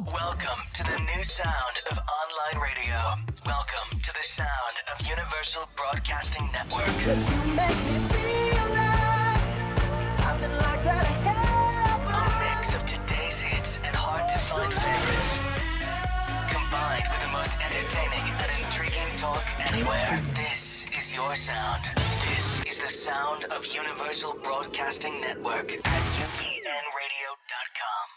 Welcome to the new sound of online radio. Welcome to the sound of Universal Broadcasting Network. 'Cause you make me feel like I've been locked out of heaven. A mix of today's hits and hard-to-find favorites, combined with the most entertaining and intriguing talk anywhere. This is your sound. This is the sound of Universal Broadcasting Network at UPNradio.com.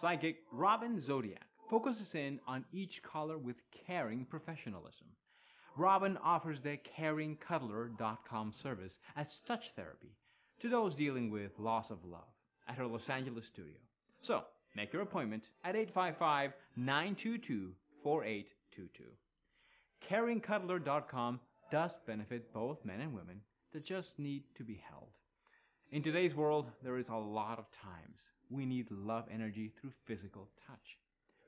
Psychic Robin Zodiac focuses in on each caller with caring professionalism. Robin offers their caringcuddler.com service as touch therapy to those dealing with loss of love at her Los Angeles studio. So, make your appointment at 855-922-4822. Caringcuddler.com does benefit both men and women that just need to be held. In today's world, there is a lot of times we need love energy through physical touch.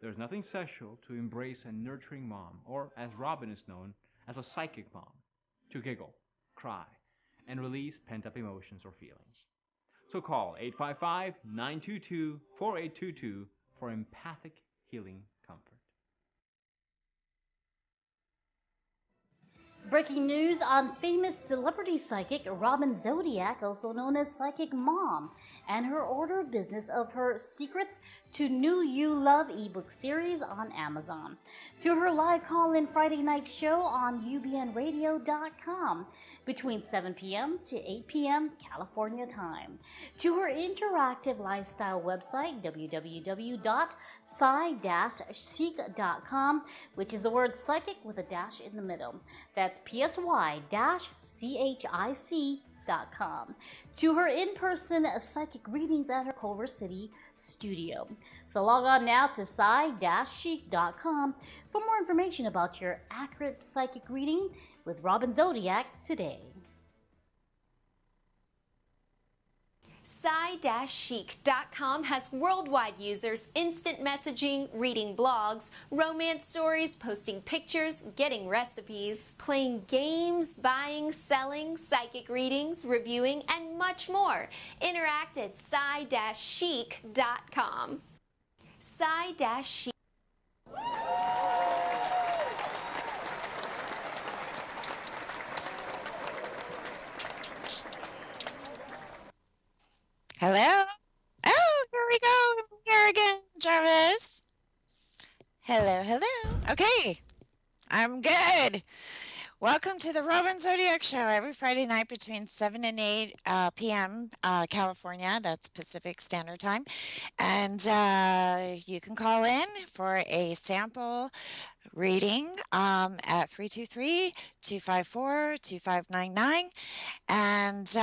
There's nothing special to embrace a nurturing mom, or as Robin is known, as a psychic mom, to giggle, cry, and release pent-up emotions or feelings. So call 855-922-4822 for empathic healing comfort. Breaking news on famous celebrity psychic Robin Zodiac, also known as Psychic Mom, and her order of business of her Secrets to New You Love ebook series on Amazon, to her live call-in Friday night show on UBNradio.com between 7 p.m. to 8 p.m. California time, to her interactive lifestyle website, psy-chic.com, which is the word psychic with a dash in the middle. That's psy-chic.com. To her in-person psychic readings at her Culver City studio. So log on now to psy-chic.com for more information about your accurate psychic reading with Robin Zodiac today. Psy-chic.com has worldwide users instant messaging, reading blogs, romance stories, posting pictures, getting recipes, playing games, buying, selling, psychic readings, reviewing, and much more. Interact at psy-chic.com. Psy-chic. Hello? Oh, here we go. I'm here again, Jarvis. Hello, hello. Okay, I'm good. Welcome to the Robin Zodiac Show every Friday night between 7 and 8 p.m. California. That's Pacific Standard Time. And you can call in for a sample reading at 323-254-2599. And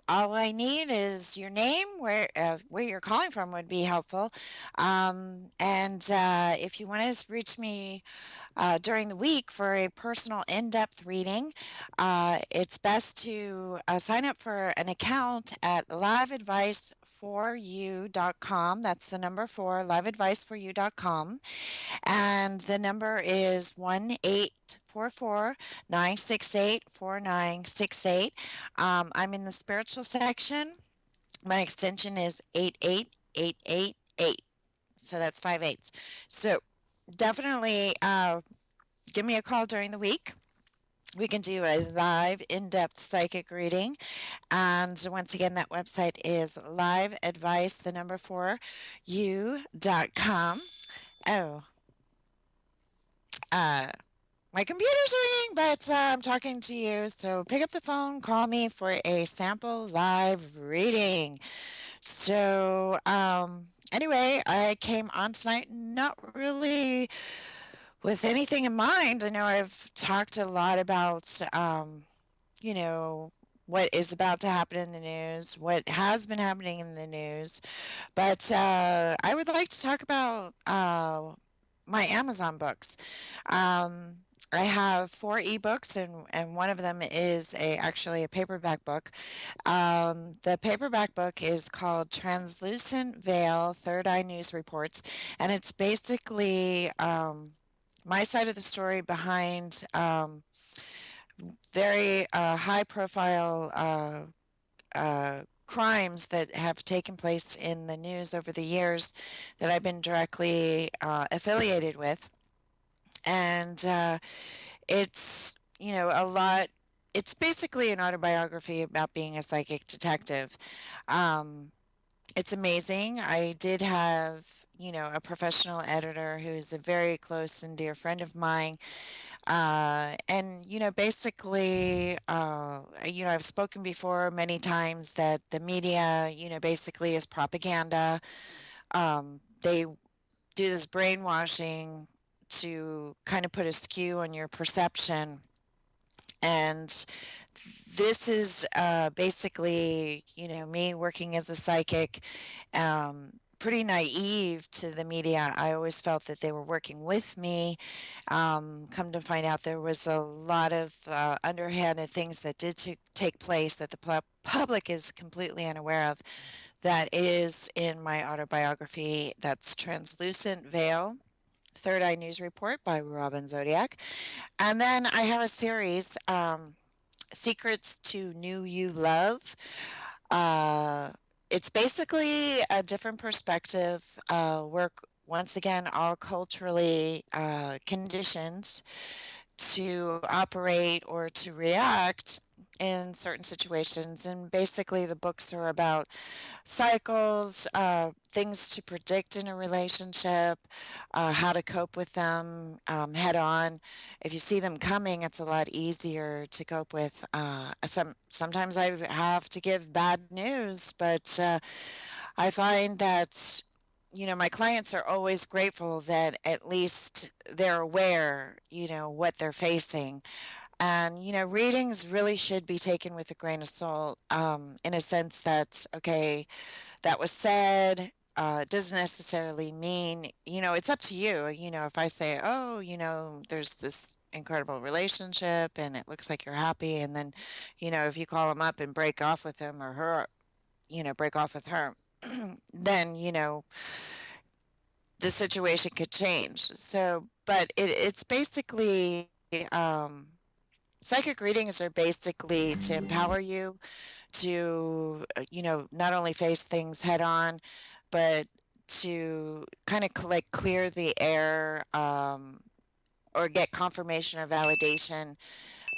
all I need is your name, where you're calling from would be helpful. And if you want to reach me during the week for a personal in-depth reading, it's best to sign up for an account at liveadviceforyou.com. That's the number 4, liveadviceforyou.com. And the number is 1-844-968-4968. I'm in the spiritual section. My extension is 88888. So that's 5 8s. So definitely give me a call during the week. We can do a live in-depth psychic reading. And once again, that website is liveadvice, the number 4, you.com. Oh, Uh, my computer's ringing, but I'm talking to you. So pick up the phone, call me for a sample live reading. So, anyway, I came on tonight not really with anything in mind. I know I've talked a lot about, you know, what is about to happen in the news, what has been happening in the news, but I would like to talk about my Amazon books. Um, I have four ebooks, and one of them is actually a paperback book. The paperback book is called Translucent Veil Third Eye News Reports, and it's basically my side of the story behind very high profile crimes that have taken place in the news over the years that I've been directly affiliated with. And it's, a lot. It's basically an autobiography about being a psychic detective. Um, it's amazing. I did have, a professional editor who's a very close and dear friend of mine. And, basically, I've spoken before many times that the media, basically is propaganda. They do this brainwashing to kind of put a skew on your perception. And this is basically, me working as a psychic, pretty naive to the media. I always felt that they were working with me. Come to find out, there was a lot of underhanded things that did take place that the public is completely unaware of. That is in my autobiography. That's Translucent Veil, Third Eye News Report by Robin Zodiac. And then I have a series, Secrets to New You Love. Uh, it's basically a different perspective. We're once again all culturally conditioned to operate or to react in certain situations. And basically, the books are about cycles, things to predict in a relationship, how to cope with them head on. If you see them coming, it's a lot easier to cope with. Sometimes I have to give bad news, but I find that my clients are always grateful that at least they're aware, what they're facing. And, readings really should be taken with a grain of salt, in a sense that, okay, that was said. It doesn't necessarily mean, it's up to you. If I say, oh, there's this incredible relationship and it looks like you're happy. And then, if you call him up and break off with him or her, break off with her, then, the situation could change. So, but it's basically, psychic readings are basically to empower you to, not only face things head on, but to kind of like clear the air, or get confirmation or validation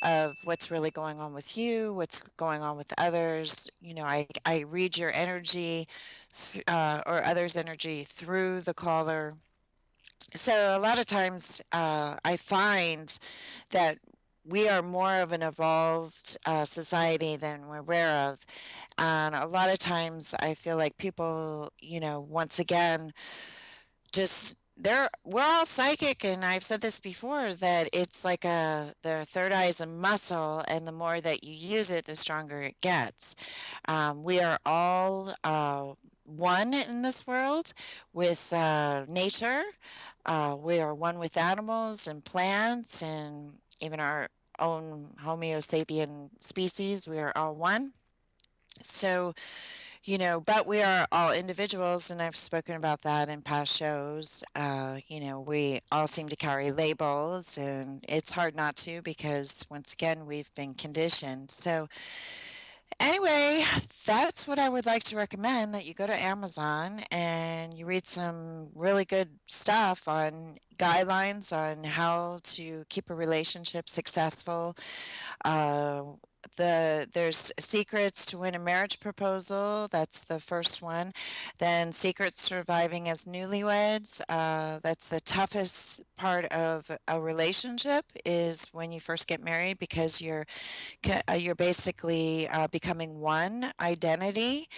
of what's really going on with you, what's going on with others. I read your energy or others' energy through the caller. So a lot of times I find that we are more of an evolved society than we're aware of. And a lot of times I feel like people, once again, just we're all psychic, and I've said this before that it's like the third eye is a muscle, and the more that you use it, the stronger it gets. We are all one in this world with nature. We are one with animals and plants and even our own Homo sapien species. We are all one. So, but we are all individuals, and I've spoken about that in past shows. We all seem to carry labels, and it's hard not to because, once again, we've been conditioned. So, anyway, that's what I would like to recommend, that you go to Amazon and you read some really good stuff on guidelines on how to keep a relationship successful, uh, there's Secrets to Win a Marriage Proposal. That's the first one. Then Secrets Surviving as Newlyweds. That's the toughest part of a relationship is when you first get married because you're basically becoming one identity.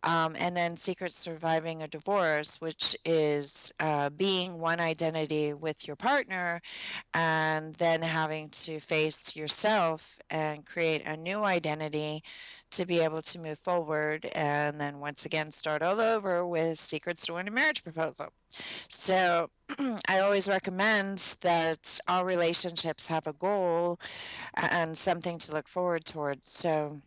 And then Secret Surviving a Divorce, which is being one identity with your partner and then having to face yourself and create a new identity to be able to move forward and then once again start all over with Secrets to Win a Marriage Proposal. So I always recommend that all relationships have a goal and something to look forward towards. So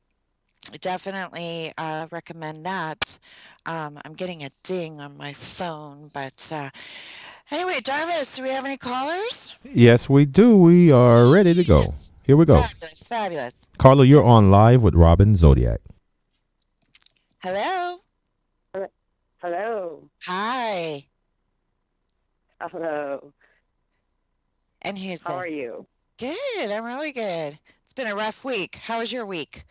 definitely recommend that. I'm getting a ding on my phone, but anyway, Jarvis, do we have any callers? Yes, we do. We are ready to go. Yes. Here we go. Fabulous, fabulous. Carla, you're on live with Robin Zodiac. Hello. Hello. Hi. Hello. And who's How this? are you? Good. I'm really good. It's been a rough week. How was your week?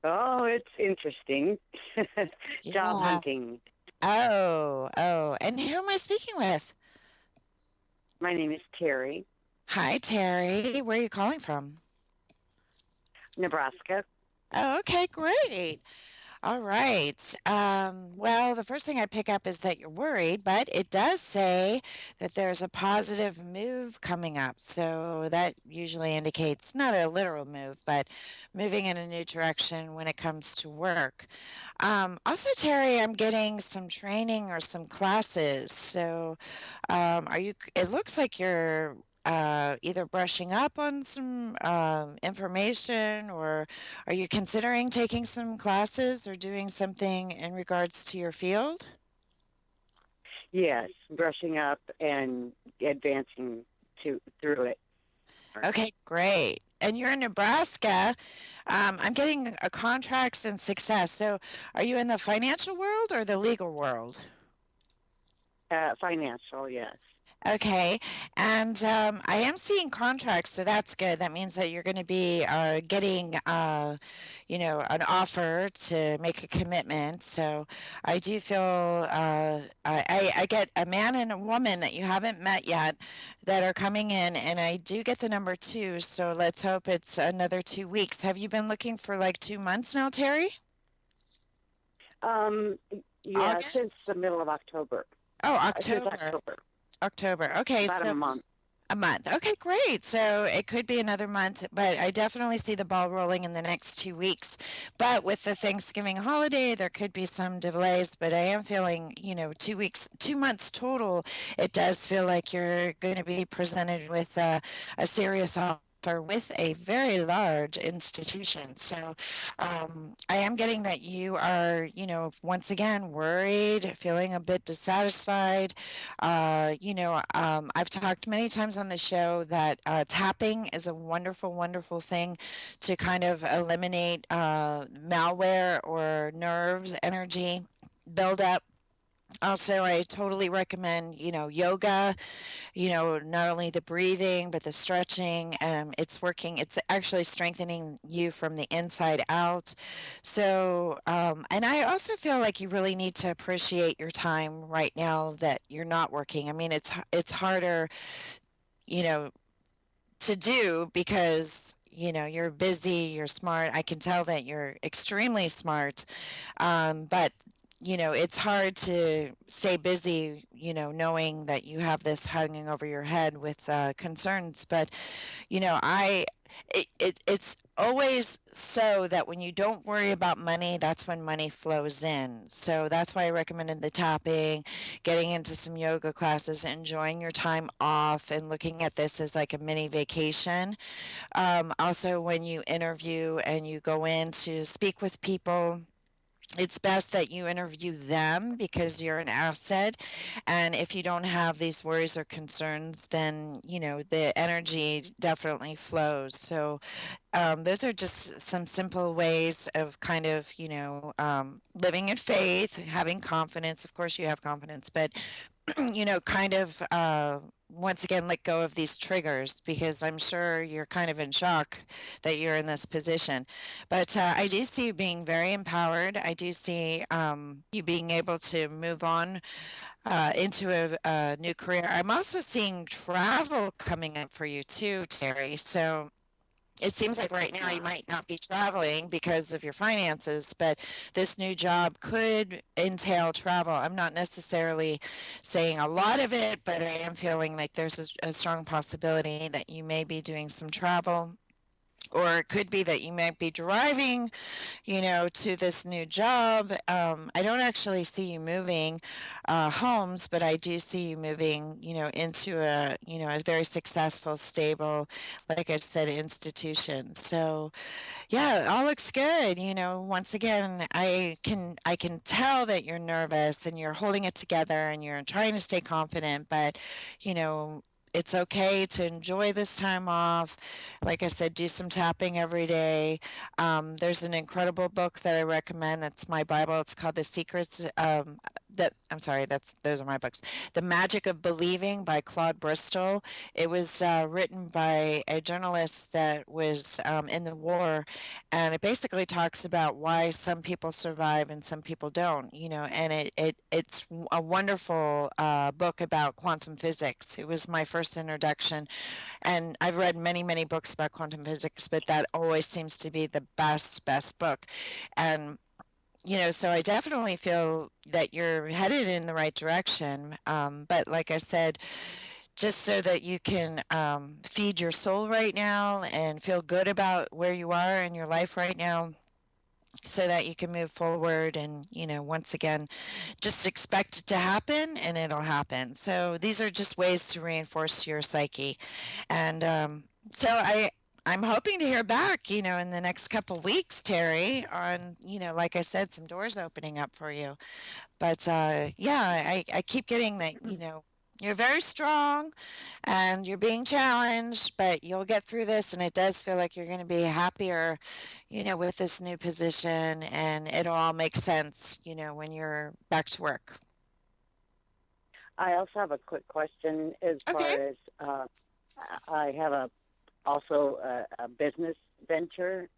Oh, it's interesting. Job Yeah. hunting. Oh. And who am I speaking with? My name is Terry, Hi, Terry. Where are you calling from? Nebraska. Oh, okay, great. All right. Well, the first thing I pick up is that you're worried, but it does say that there's a positive move coming up. So that usually indicates not a literal move, but moving in a new direction when it comes to work. Also, Terry, I'm getting some training or some classes. So it looks like you're either brushing up on some information or are you considering taking some classes or doing something in regards to your field? Yes, brushing up and advancing through it. Okay, great. And you're in Nebraska. I'm getting contracts and success. So, are you in the financial world or the legal world? Financial, yes. Okay, and I am seeing contracts, so that's good. That means that you're going to be getting, an offer to make a commitment. So I do feel I get a man and a woman that you haven't met yet that are coming in, and I do get the number two. So let's hope it's another 2 weeks. Have you been looking for like 2 months now, Terry? Um, yeah, since August? the middle of October. Oh, Since October. October. October. Okay, About a so month. a month. Okay, great. So it could be another month, but I definitely see the ball rolling in the next 2 weeks. But with the Thanksgiving holiday, there could be some delays, but I am feeling, 2 weeks, 2 months total. It does feel like you're going to be presented with a serious offer with a very large institution. So I am getting that you are, once again, worried, feeling a bit dissatisfied. I've talked many times on the show that tapping is a wonderful, wonderful thing to kind of eliminate malware or nerves, energy buildup. Also, I totally recommend, yoga, not only the breathing, but the stretching. It's actually strengthening you from the inside out. So, and I also feel like you really need to appreciate your time right now that you're not working. I mean, it's harder, you know, to do because, you're busy, you're smart. I can tell that you're extremely smart. But it's hard to stay busy, knowing that you have this hanging over your head with concerns. But it's always so that when you don't worry about money, that's when money flows in. So that's why I recommended the tapping, getting into some yoga classes, enjoying your time off, and looking at this as like a mini vacation. Also, when you interview and you go in to speak with people, it's best that you interview them because you're an asset. And if you don't have these worries or concerns, then, the energy definitely flows. So, those are just some simple ways of kind of, living in faith, having confidence. Of course, you have confidence, but, kind of once again let go of these triggers, because I'm sure you're kind of in shock that you're in this position. But I do see you being very empowered. I do see you being able to move on into a new career. I'm also seeing travel coming up for you too, Terry. So it seems like right now you might not be traveling because of your finances, but this new job could entail travel. I'm not necessarily saying a lot of it, but I am feeling like there's a strong possibility that you may be doing some travel. Or it could be that you might be driving, to this new job. I don't actually see you moving homes, but I do see you moving, into a very successful, stable, like I said, institution. So, yeah, all looks good. Once again, I can tell that you're nervous and you're holding it together and you're trying to stay confident, but you know, it's okay to enjoy this time off. Like I said, do some tapping every day. There's an incredible book that I recommend. That's my Bible. It's called The Secrets. That I'm sorry. Those are my books. The Magic of Believing by Claude Bristol. It was written by a journalist that was in the war, and it basically talks about why some people survive and some people don't. And it's a wonderful book about quantum physics. It was my first introduction, and I've read many, many books about quantum physics, but that always seems to be the best book. And so I definitely feel that you're headed in the right direction. But like I said, just so that you can feed your soul right now and feel good about where you are in your life right now, so that you can move forward. And once again, just expect it to happen and it'll happen. So these are just ways to reinforce your psyche. And so I'm hoping to hear back, in the next couple weeks, Terry, on, like I said, some doors opening up for you. But yeah, I keep getting that, you're very strong and you're being challenged, but you'll get through this. And it does feel like you're going to be happier, with this new position, and it'll all make sense, when you're back to work. I also have a quick question as far Okay. as I have also a business venture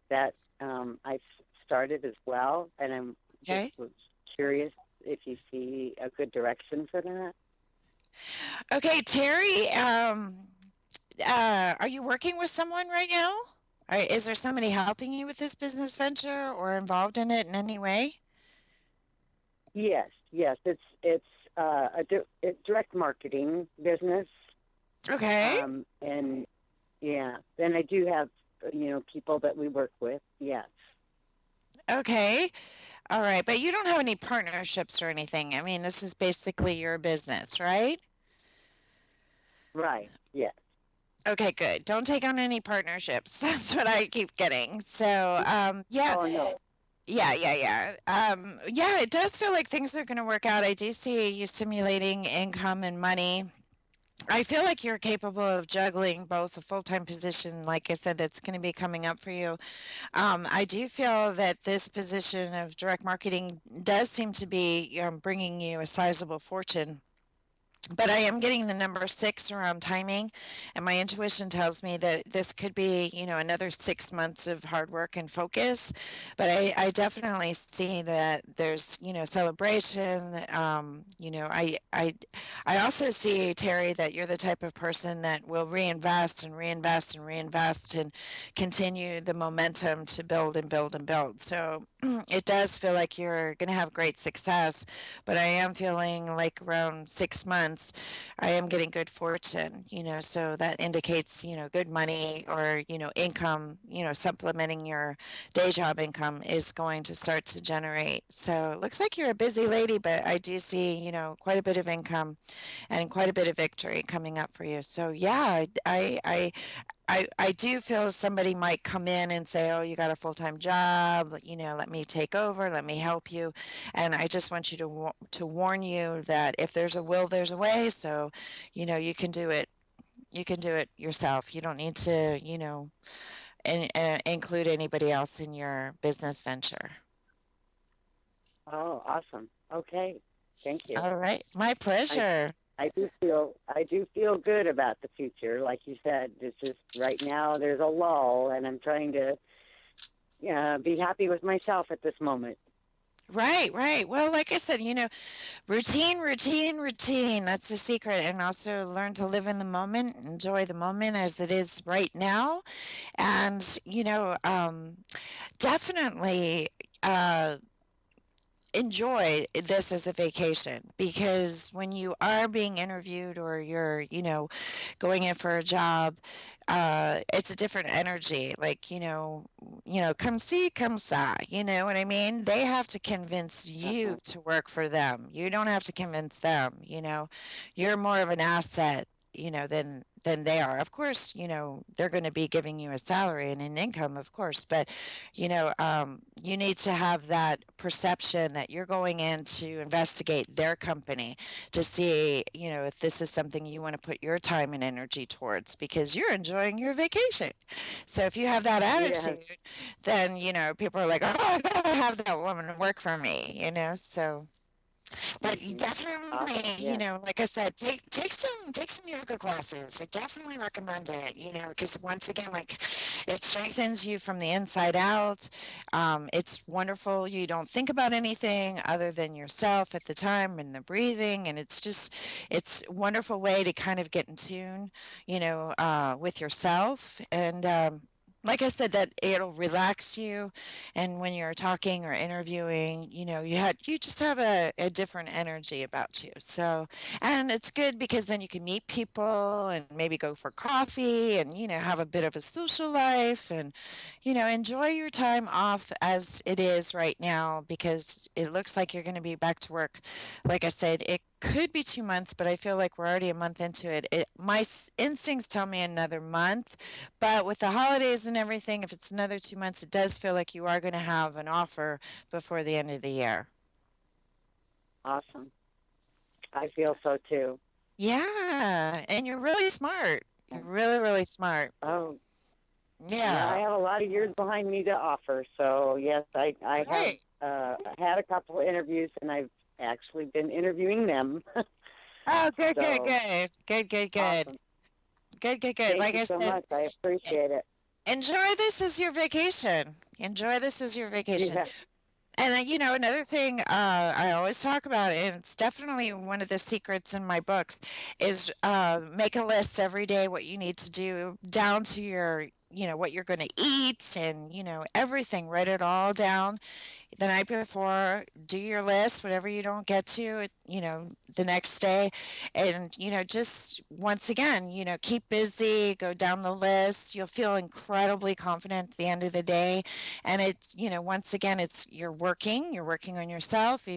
that I started as well, and I'm just Okay. was curious if you see a good direction for that. Okay, Terry, are you working with someone right now? Is there somebody helping you with this business venture or involved in it in any way? Yes, it's a direct marketing business, Okay. and yeah, then I do have people that we work with. Yes, Okay. All right. But you don't have any partnerships or anything. I mean, this is basically your business, right? right. Yes. Okay, good. Don't take on any partnerships. That's what I keep getting. So, yeah, Oh no. yeah, it does feel like things are going to work out. I do see you stimulating income and money. I feel like you're capable of juggling both a full-time position, like I said, that's going to be coming up for you. I do feel that this position of direct marketing does seem to be bringing you a sizable fortune. But I am getting the number six around timing, and my intuition tells me that this could be, another 6 months of hard work and focus. But I definitely see that there's, celebration. I also see, Terry, that you're the type of person that will reinvest and reinvest and reinvest and continue the momentum to build and build and build. So it does feel like you're going to have great success, but I am feeling like around 6 months, I am getting good fortune, so that indicates, good money or, income, supplementing your day job income is going to start to generate. So it looks like you're a busy lady, but I do see, quite a bit of income and quite a bit of victory coming up for you. So yeah, I do feel somebody might come in and say, "Oh, you got a full-time job, let me take over, let me help you." And I just want you to warn you that if there's a will, there's a way. So, you can do it. You can do it yourself. You don't need to, include anybody else in your business venture. Oh, awesome. Okay. Thank you. All right. My I pleasure. I do feel good about the future. Like you said, it's just right now there's a lull, and I'm trying to be happy with myself at this moment. Right, right. Well, like I said, routine, routine, routine. That's the secret. And also learn to live in the moment, enjoy the moment as it is right now. And, definitely uh, enjoy this as a vacation because when you are being interviewed or you're, going in for a job, it's a different energy. Like, come see, come saw. You know what I mean? They have to convince you Uh-huh. to work for them. You don't have to convince them. You're more of an asset. Than they are. Of course, they're going to be giving you a salary and an income, of course, but you need to have that perception that you're going in to investigate their company to see, if this is something you want to put your time and energy towards because you're enjoying your vacation. So if you have that Yes. attitude, then, people are like, oh, I gotta have that woman work for me, so. But you Hmm. Awesome. definitely, Yes. like I said, take some yoga classes. I definitely recommend it, because once again, like it strengthens you from the inside out. It's wonderful. You don't think about anything other than yourself at the time and the breathing, and it's a wonderful way to kind of get in tune, with yourself. And like I said, that it'll relax you and when you're talking or interviewing, you just have a different energy about you. So, and it's good because then you can meet people and maybe go for coffee and have a bit of a social life and enjoy your time off as it is right now because it looks like you're going to be back to work. Like I said, it could be 2 months, but I feel like we're already a month into it. My instincts tell me another month, but with the holidays and everything, if it's another 2 months, it does feel like you are going to have an offer before the end of the year. Awesome. I feel so too. Yeah, and you're really smart. Yeah. You're really, really smart. Oh, yeah. I Yeah. have a lot of years behind me to offer. So yes, I have Great. had a couple of interviews, and I've actually been interviewing them. Oh, good, good, So good. Good, good, good. awesome. Good, good, good. Thank Like you I so said, much. I appreciate it. enjoy this as your vacation. Enjoy this as your vacation. Yeah. And then, another thing I always talk about, and it's definitely one of the secrets in my books, is make a list every day what you need to do down to your, what you're going to eat and, everything. Write it all down the night before. Do your list, whatever you don't get to, the next day. And, just once again, keep busy, go down the list. You'll feel incredibly confident at the end of the day and it's once again you're working on yourself.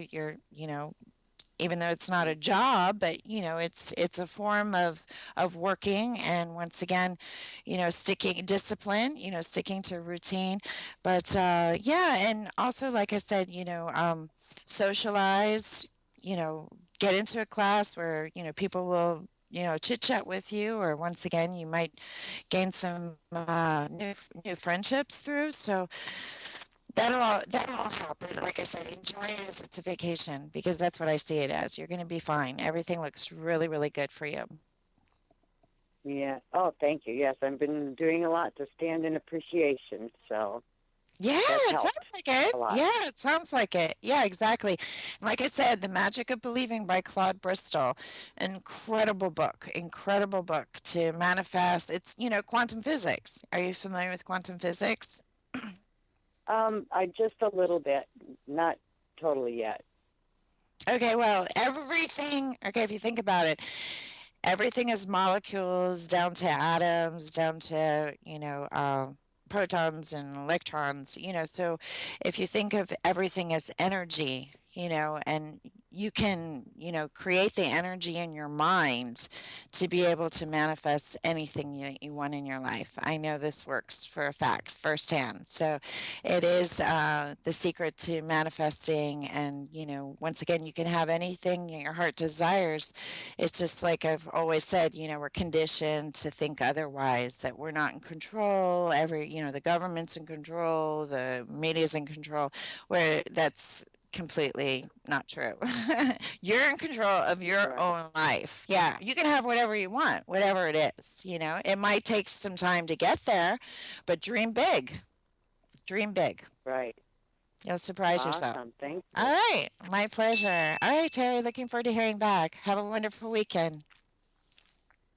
Even though it's not a job, but it's a form of working and once again sticking discipline, sticking to routine. But yeah, and also like I said, socialize, you know get into a class where people will chit chat with you, or once again you might gain some new friendships through. So that'll all help. But like I said, enjoy it as it's a vacation because that's what I see it as. You're going to be fine. Everything looks really, really good for you. Yeah. Oh, thank you. Yes, I've been doing a lot to stand in appreciation, so Yeah, that's it helped sounds like it. a lot. Yeah, it sounds like it. Yeah, exactly. Like I said, The Magic of Believing by Claude Bristol. Incredible book to manifest. It's, quantum physics. Are you familiar with quantum physics? I just a little bit, not totally yet. Okay, well, okay, if you think about it, everything is molecules down to atoms, down to, protons and electrons, so if you think of everything as energy, and you can, create the energy in your mind to be able to manifest anything you want in your life. I know this works for a fact firsthand. So it is the secret to manifesting. And, once again, you can have anything your heart desires. It's just like I've always said, we're conditioned to think otherwise, that we're not in control. The government's in control, the media's in control, where that's completely not true. You're in control of your Right. own life. Yeah, you can have whatever you want, whatever it is. It might take some time to get there, but dream big. Dream big. Right. You'll surprise yourself. Awesome. Thank All you. right, my pleasure. All right, Terry, looking forward to hearing back. Have a wonderful weekend.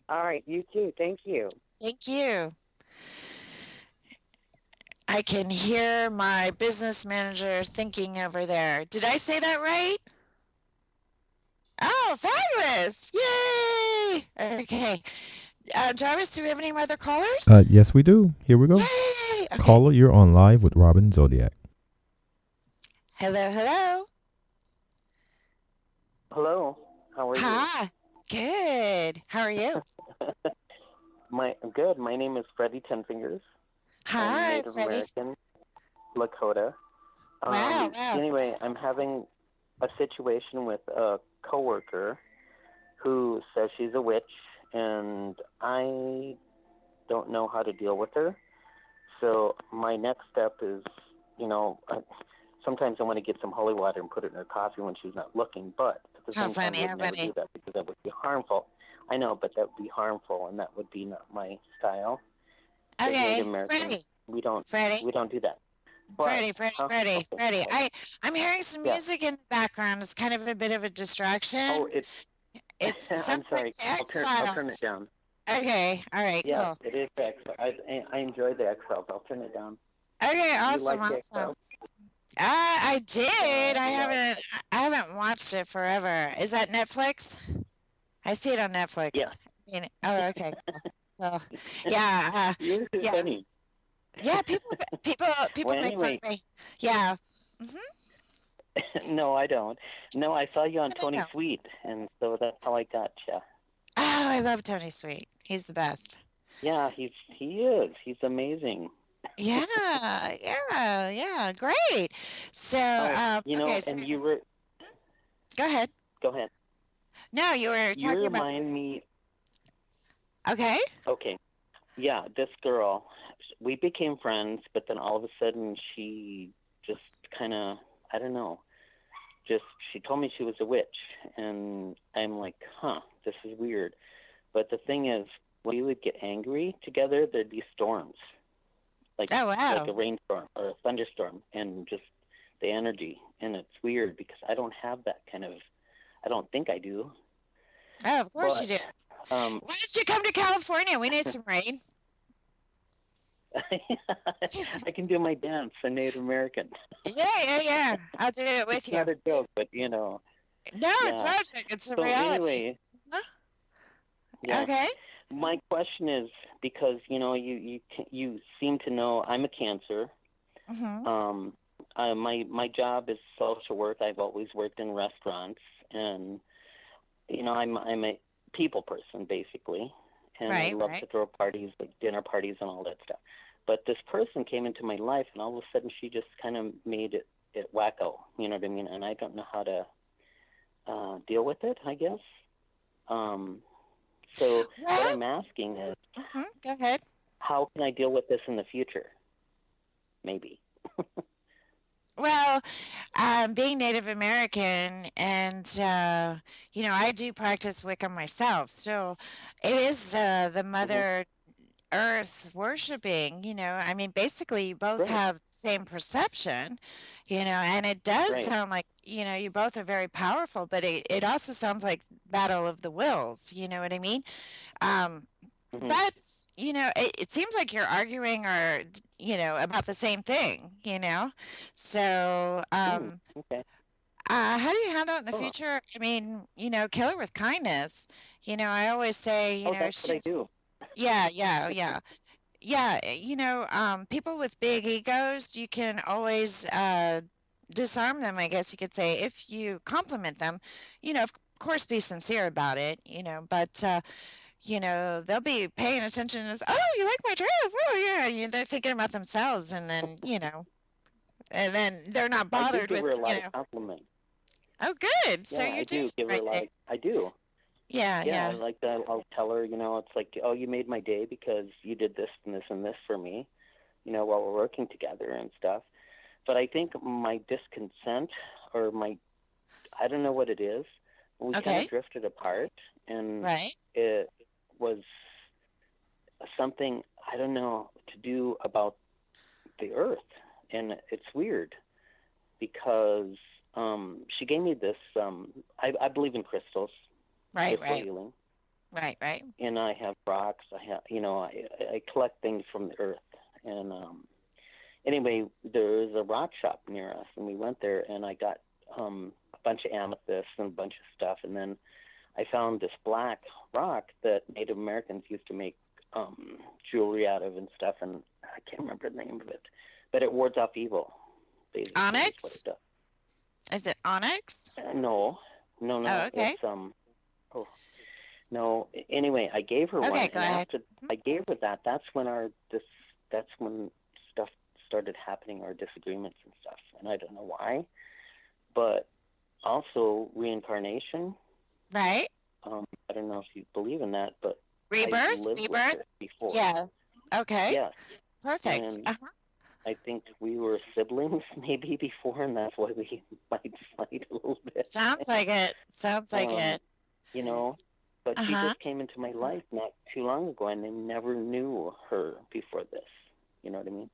All right. You too. Thank you. Thank you. I can hear my business manager thinking over there. Did I say that right? Oh, fabulous! Yay! Okay. Jarvis, do we have any other callers? Yes, we do. Here we go. Yay! Okay. Caller, you're on live with Robin Zodiac. Hello, hello. Hello, how are you? Hi. Good. How are you? Good. My name is Freddie Tenfingers. I'm Hi, Native Freddie. American, Lakota. Wow. Anyway, I'm having a situation with a coworker who says she's a witch, and I don't know how to deal with her. So my next step is, sometimes I want to get some holy water and put it in her coffee when she's not looking, but at the How same time, funny, I how would never funny. do that because that would be harmful. I know, but that would be harmful, and that would be not my style. As Okay, Native Americans, Freddie. we don't Freddie. do that. But, Freddie. okay. I'm hearing some Yeah. music in the background. It's kind of a bit of a distraction. Oh, It I'm sounds sorry. like the I'll turn it X-Files. down. Okay, all right, Yes, cool. it is the X. I enjoy the X-Files. I'll turn it down. Okay, You awesome, like the awesome. X-Files? I did. Yeah. I haven't watched it forever. Is that Netflix? I see it on Netflix. Yeah. Oh, okay, cool. So, yeah, You're yeah, funny. yeah. People Well, make fun anyway, of me. Yeah. Mm-hmm. no, I don't. No, I saw you on No, Tony no. Sweet, and so that's how I got you. Oh, I love Tony Sweet. He's the best. Yeah, he is. He's amazing. Yeah, yeah. Great. So, okay. So, And you were. go ahead. Go ahead. No, you were You talking about remind this. me. Okay. Okay. Yeah, this girl. We became friends, but then all of a sudden she just kind of, I don't know, she told me she was a witch, and I'm like, this is weird. But the thing is, when we would get angry together, there'd be storms, like Oh, wow. like a rainstorm or a thunderstorm, and just the energy. And it's weird because I don't have that kind of. I don't think I do. Oh, of course you do. Why don't you come to California? We need some rain. I can do my dance. I'm Native American. Yeah. I'll do it with It's you. not a joke, but No, yeah. it's not a joke. It's a So reality. anyway, Huh? yeah. Okay. My question is because you seem to know I'm a Cancer. Mm-hmm. My job is social work. I've always worked in restaurants, and I'm a people person basically, and I love to throw parties, like dinner parties and all that stuff. But this person came into my life, and all of a sudden she just kind of made it wacko. You know what I mean? And I don't know how to deal with it, I guess. So what I'm asking is, Go ahead. how can I deal with this in the future? Maybe. Well, being Native American, and I do practice Wicca myself, so it is the Mother Earth worshiping. I mean, basically, you both Right. have the same perception, and it does Right. sound like you both are very powerful, but it also sounds like battle of the wills. You know what I mean? But it seems like you're arguing or about the same thing. So Okay. how do you handle it in the Cool. future? I mean, kill her with kindness. I always say, That's what I do. yeah, people with big egos, you can always disarm them, I guess you could say, if you compliment them. Of course, be sincere about it. But they'll be paying attention to this. Oh, you like my dress? Oh, yeah. They're thinking about themselves, and then and then they're not I do bothered give with her a lot of compliments. Oh, good. So Yeah, you're I doing do give the her a right lot. thing. I do. Yeah, Yeah, I yeah. like that. I'll tell her, it's like, oh, you made my day because you did this and this and this for me, while we're working together and stuff. But I think my discontent or my, I don't know what it is. We kind Okay. of drifted apart, and Right. it was something, I don't know, to do about the earth. And it's weird because she gave me this, I believe in crystals, Right. crystal Right. healing. Right. Right. And I have rocks. I collect things from the earth. And anyway, there's a rock shop near us, and we went there, and I got a bunch of amethysts and a bunch of stuff. And then I found this black rock that Native Americans used to make jewelry out of and stuff, and I can't remember the name of it, but it wards off evil. Basically, is what Onyx? it does. Is it onyx? No. Oh, okay. It's oh. No. Anyway, I gave her one, Okay, and go ahead. after I gave her that, that's when stuff started happening, our disagreements and stuff, and I don't know why. But also reincarnation. Right. I don't know if you believe in that, but I Rebirth? lived with Rebirth? her before. Yeah. Okay. Yes. Perfect. And Uh-huh. I think we were siblings maybe before, and that's why we might fight a little bit. Sounds like it. Sounds like it. You know, but she Uh-huh. just came into my life not too long ago, and I never knew her before this. You know what I mean?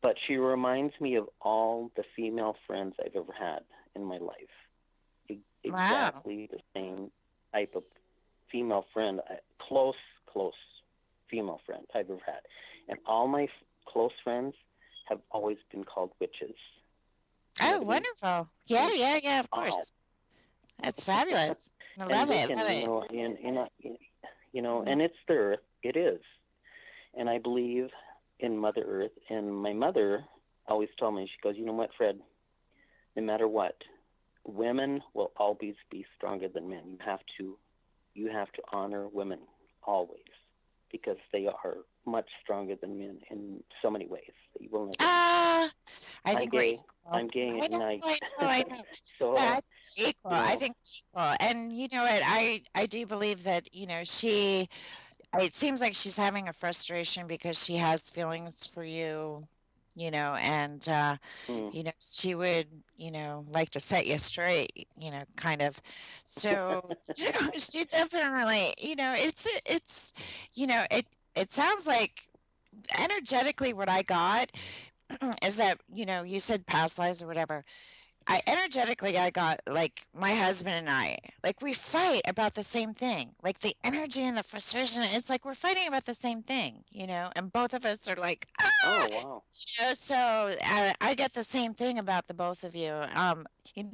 But she reminds me of all the female friends I've ever had in my life. Exactly the same type of female friend, close female friend I've ever had. And all my close friends have always been called witches. You know Oh, what I mean? wonderful. Yeah, of course. That's fabulous. I love it. Wiccan, Love it. and it's the earth. It is. And I believe in Mother Earth. And my mother always told me, she goes, you know what, Fred, no matter what, women will always be stronger than men. You have to honor women always, because they are much stronger than men in so many ways that you will never. I I'm think gay. we're equal. I'm gay, I know, and I know. so Yeah, I think we're equal. you know, I think we're equal. And you know what? I do believe that, it seems like she's having a frustration because she has feelings for you, and she would, like to set you straight, kind of. So, she definitely, it sounds like energetically what I got is that, you said past lives or whatever. I got like my husband and I, like we fight about the same thing. Like the energy and the frustration, it's like we're fighting about the same thing, and both of us are like, oh wow, so I get the same thing about the both of you.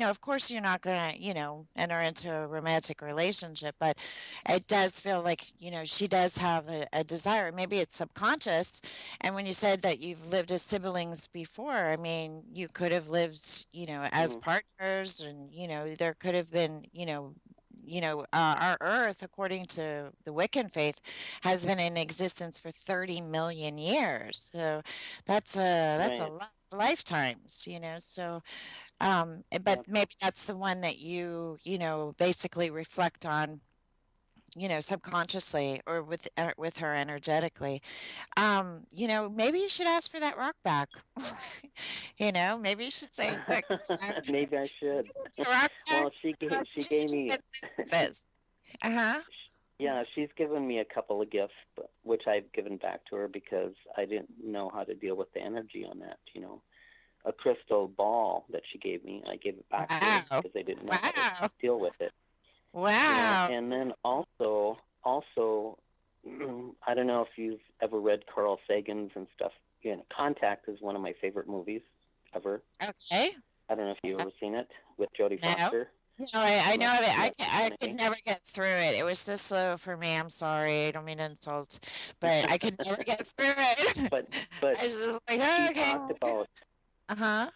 Of course you're not gonna, enter into a romantic relationship, but it does feel like, she does have a desire. Maybe it's subconscious. And when you said that you've lived as siblings before, I mean, you could have lived, as partners, and there could have been, our Earth, according to the Wiccan faith, has been in existence for 30 million years. So that's a right, lot of lifetimes, So, but yeah, maybe that's the one that basically reflect on, subconsciously, or with her energetically. Maybe you should ask for that rock back. Maybe you should say, "Look, maybe I should. the rock back. Well, she gave me. This." Uh-huh. Yeah, she's given me a couple of gifts, which I've given back to her because I didn't know how to deal with the energy on that. A crystal ball that she gave me, I gave it back to her Wow. because I didn't know how Wow. to deal with it. Wow. And then also, I don't know if you've ever read Carl Sagan's and stuff. Contact is one of my favorite movies ever. Okay. I don't know if you've ever seen it with Jodie No. Foster. No, I know of it. I could never get through it. It was so slow for me. I'm sorry. I don't mean to insult, but I could never get through it. But I was just like, she okay. talked about Uh-huh.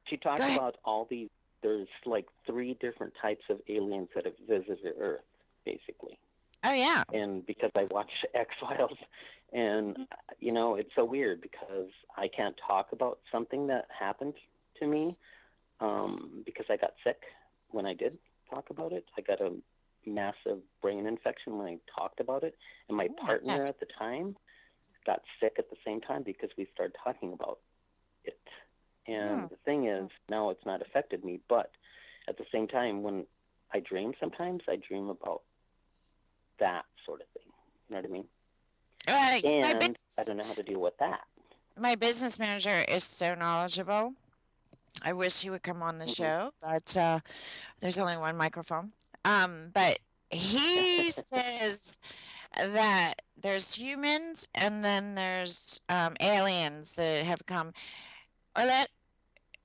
she talked Go ahead. about all these. There's like 3 different types of aliens that have visited Earth, basically. Oh, yeah. And because I watch X-Files, and it's so weird because I can't talk about something that happened to me because I got sick when I did talk about it. I got a massive brain infection when I talked about it, and my partner at the time got sick at the same time because we started talking about it. And the thing is, now it's not affected me, but at the same time, when I dream, sometimes I dream about that sort of thing. You know what I mean? And I don't know how to deal with that. My business manager is so knowledgeable. I wish he would come on the show, but there's only one microphone. But he says that there's humans and then there's aliens that have come. Or that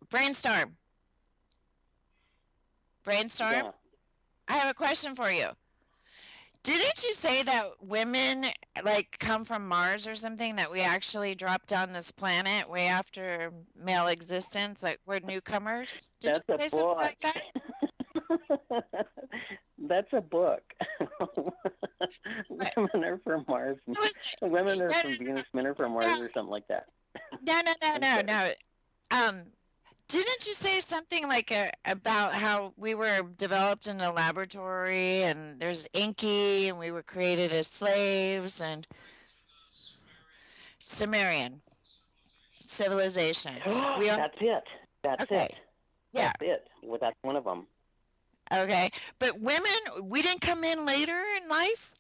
brainstorm. Brainstorm. Yeah. I have a question for you. Didn't you say that women like come from Mars or something, that we actually dropped on this planet way after male existence, like we're newcomers? Did you say something like that? That's a book. Women are from Mars. Women are from Venus. Men are from Mars, or something like that. No. Didn't you say something like about how we were developed in a laboratory and there's Inky and we were created as slaves and Sumerian civilization? That's it. That's okay. it. That's it. Well, that's one of them. Okay. But women, we didn't come in later in life?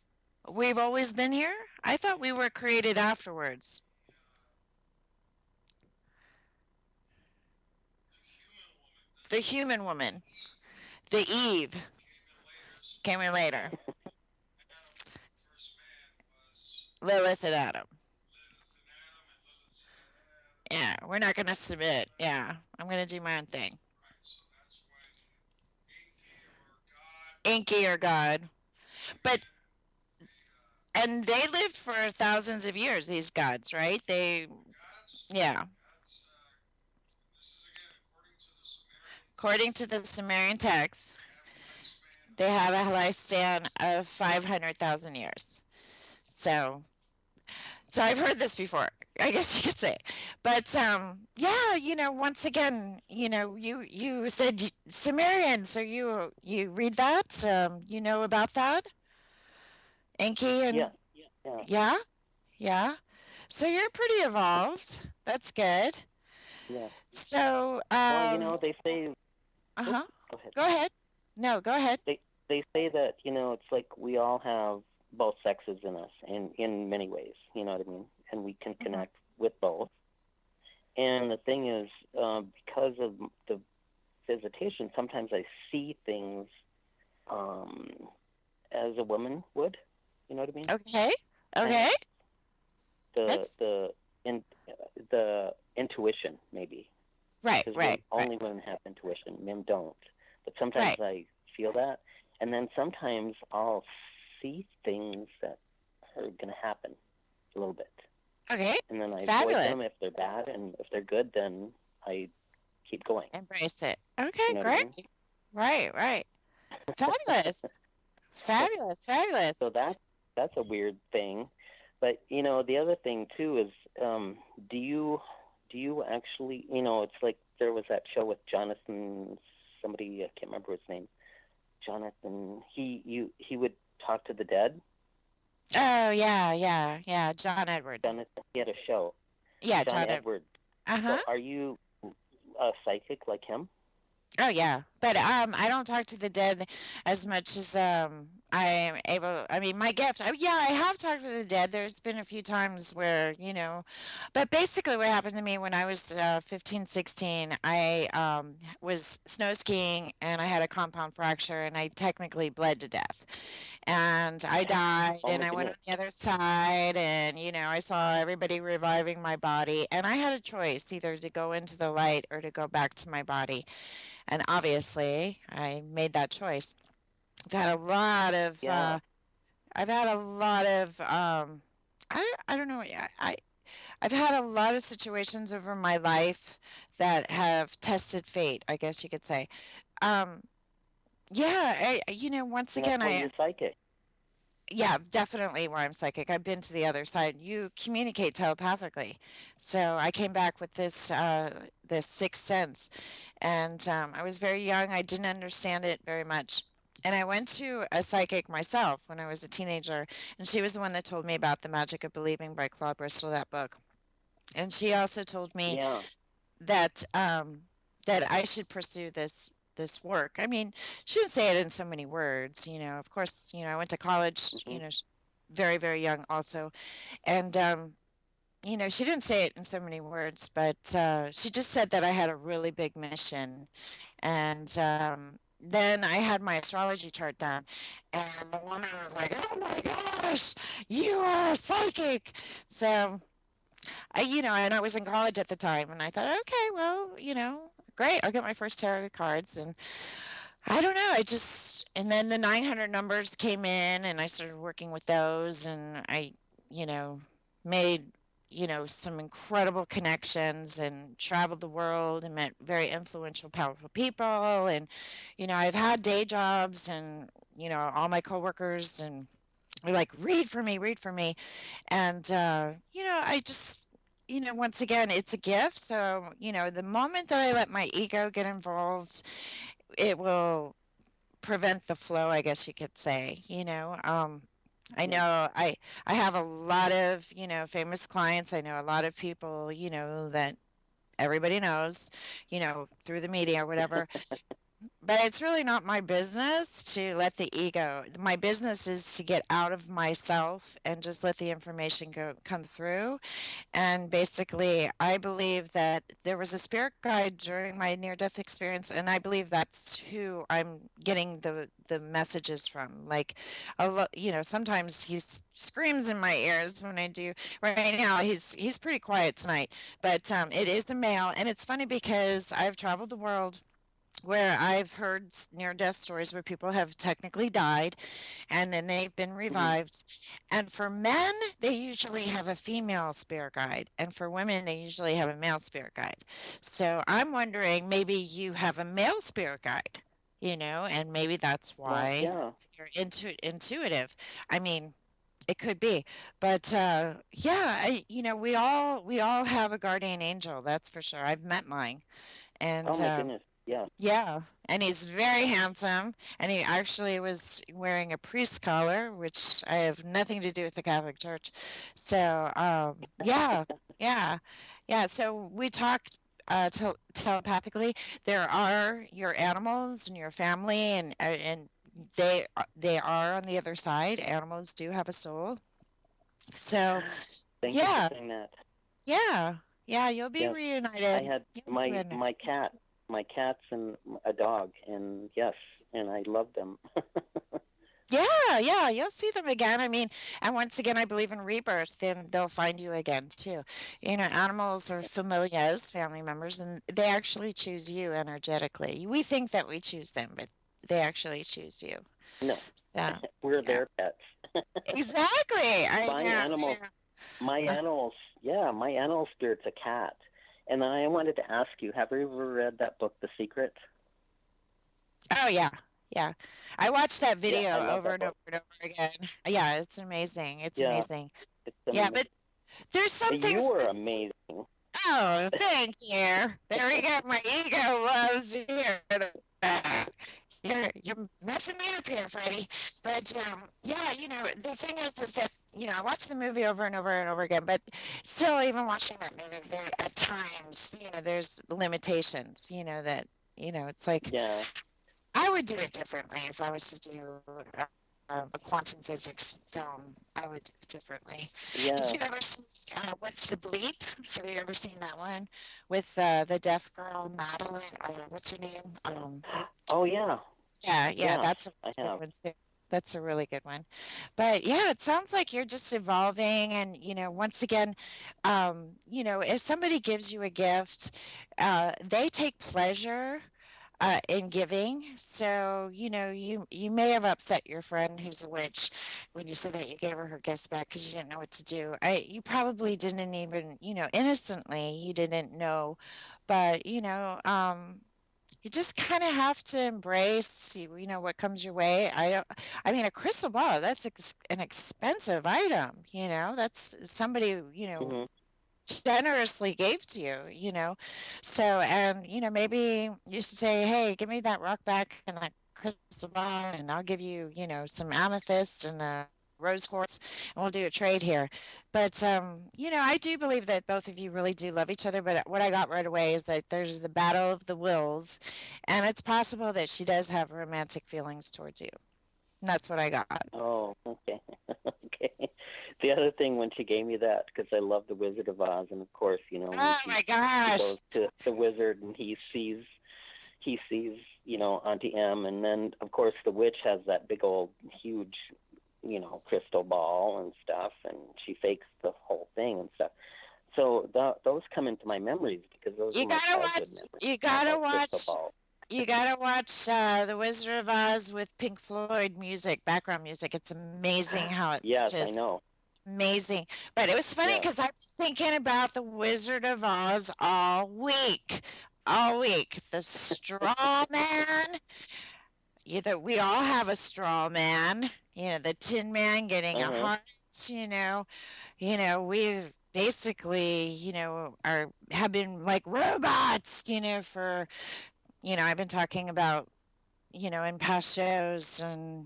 We've always been here? I thought we were created afterwards. The human woman. The Eve came in later. Lilith and Adam. Yeah, we're not going to submit. Yeah, I'm going to do my own thing. Inky or God. But, and they lived for thousands of years, these gods, right? Yeah. According to the Sumerian text, they have a lifespan of 500,000 years. So I've heard this before, I guess you could say. But yeah, once again, you said Sumerian, so you read that, you know about that, Enki, and yeah. So you're pretty evolved. That's good. Yeah. So well, they say. Go ahead. No, go ahead. They say that it's like we all have both sexes in us in many ways, you know what I mean? And we can connect with both. And the thing is, because of the visitation, sometimes I see things as a woman would, you know what I mean? Okay. The intuition, maybe. Right. Only women have intuition, men don't. But sometimes I feel that. And then sometimes I'll see things that are going to happen a little bit. Okay. And then I avoid them if they're bad, and if they're good, then I keep going. Embrace it. Okay, great. Right. Fabulous. So that's a weird thing. But, the other thing, too, is do you actually, it's like there was that show with Jonathan, somebody, I can't remember his name, Jonathan, he would talk to the dead. Oh, yeah, John Edwards. He had a show. Yeah, John Edwards. Uh-huh. So are you a psychic like him? Oh, yeah, but I don't talk to the dead as much as I'm able. I mean, my gift. I have talked with the dead. There's been a few times where, but basically what happened to me when I was 15, 16, I was snow skiing and I had a compound fracture and I technically bled to death. And I died and I went on the other side and, I saw everybody reviving my body. And I had a choice either to go into the light or to go back to my body. And obviously, I made that choice. I've had a lot of, I don't know, I've had a lot of situations over my life that have tested fate, I guess you could say. Once again, you're psychic. Yeah, definitely where I'm psychic. I've been to the other side. You communicate telepathically. So I came back with this sixth sense. And I was very young. I didn't understand it very much. And I went to a psychic myself when I was a teenager. And she was the one that told me about The Magic of Believing by Claude Bristol, that book. And she also told me that that I should pursue this this work. I mean, she didn't say it in so many words, of course, I went to college, Hmm. very, very young also. And, she didn't say it in so many words, but she just said that I had a really big mission. And then I had my astrology chart done, and the woman was like, "Oh my gosh, you are psychic!" So and I was in college at the time, and I thought, okay, well, great, I'll get my first tarot cards, and I don't know, and then the 900 numbers came in, and I started working with those, and I, you know, made, some incredible connections and traveled the world and met very influential, powerful people, and, I've had day jobs, and, all my coworkers and were like, read for me, and, I just, once again, it's a gift. So, the moment that I let my ego get involved, it will prevent the flow, I guess you could say. I Yeah. know I have a lot of, famous clients. I know a lot of people, that everybody knows, through the media or whatever. But it's really not my business to let the ego. My business is to get out of myself and just let the information come through. And basically, I believe that there was a spirit guide during my near-death experience, and I believe that's who I'm getting the messages from. Like, sometimes he screams in my ears when I do. Right now, he's pretty quiet tonight, but it is a male, and it's funny because I've traveled the world where I've heard near-death stories where people have technically died and then they've been Hmm. revived. And for men, they usually have a female spirit guide, and for women, they usually have a male spirit guide. So I'm wondering, maybe you have a male spirit guide, and maybe that's Well, why yeah. you're intuitive. I mean, it could be, but yeah, we all have a guardian angel. That's for sure. I've met mine, Oh and my goodness. Yeah. yeah, and he's very handsome, and he actually was wearing a priest collar, which I have nothing to do with the Catholic Church. So, yeah, yeah, yeah. So we talked telepathically. There are your animals and your family, and they are on the other side. Animals do have a soul. So, Thank you for yeah, saying that. yeah, yeah. You'll be Yes. I reunited. had You'll be my reunited. my cat, my cats and a dog, and yes, and I love them. Yeah, yeah, you'll see them again. I mean, and once again, I believe in rebirth, and they'll find you again too. Animals are familiars, family members, and they actually choose you energetically. We think that we choose them, but they actually choose you. No, So, we're yeah, their pets. exactly. I My know. animal, my I know. animals, yeah, my animal spirit's a cat. And then I wanted to ask you, have you ever read that book, The Secret? Oh yeah, yeah. I watched that Yeah, I video love over that and over book. and over again. Yeah, it's amazing. It's Yeah, amazing. it's Yeah, but there's some you things. are amazing. Oh, thank you. There we go. My ego loves to hear that. You're messing me up here, Freddie. But yeah, the thing is that I watched the movie over and over and over again. But still, even watching that movie, there at times, there's limitations. That it's like Yeah, I would do it differently if I was to do a quantum physics film. I would do it differently. Did yeah. you ever see What's the Bleep? Have you ever seen that one with the deaf girl Madeline? What's her name? Oh, yeah. Yeah, yeah, Yes, that's a I good have. one too. That's a really good one. But yeah, it sounds like you're just evolving. And, once again, if somebody gives you a gift, they take pleasure in giving. So, you may have upset your friend who's a witch when you said that you gave her gifts back because you didn't know what to do. You probably didn't even, innocently, you didn't know. But, you just kind of have to embrace, what comes your way. I mean, a crystal ball, that's an expensive item, that's somebody, Hmm. generously gave to you, So, and, maybe you should say, hey, give me that rock back and that crystal ball, and I'll give you, some amethyst and a rose quartz, and we'll do a trade here. But I do believe that both of you really do love each other. But what I got right away is that there's the battle of the wills, and it's possible that she does have romantic feelings towards you. And that's what I got. Oh, okay. Okay. The other thing when she gave me that, because I love the Wizard of Oz, and of course, when Oh my she gosh. goes to the wizard and he sees Auntie M, and then of course the witch has that big old huge crystal ball and stuff, and she fakes the whole thing and stuff. So those come into my memories because those You are my gotta childhood watch. memories You gotta about crystal watch. balls. You gotta watch The Wizard of Oz with Pink Floyd music, background music. It's amazing how it Yes, I matches. know. Amazing. But it was funny Yeah. because I've been thinking about The Wizard of Oz all week. All week. The straw man. We all have a straw man. The Tin Man getting a Uh-huh. heart. We've basically, are have been like robots, for I've been talking about in past shows, and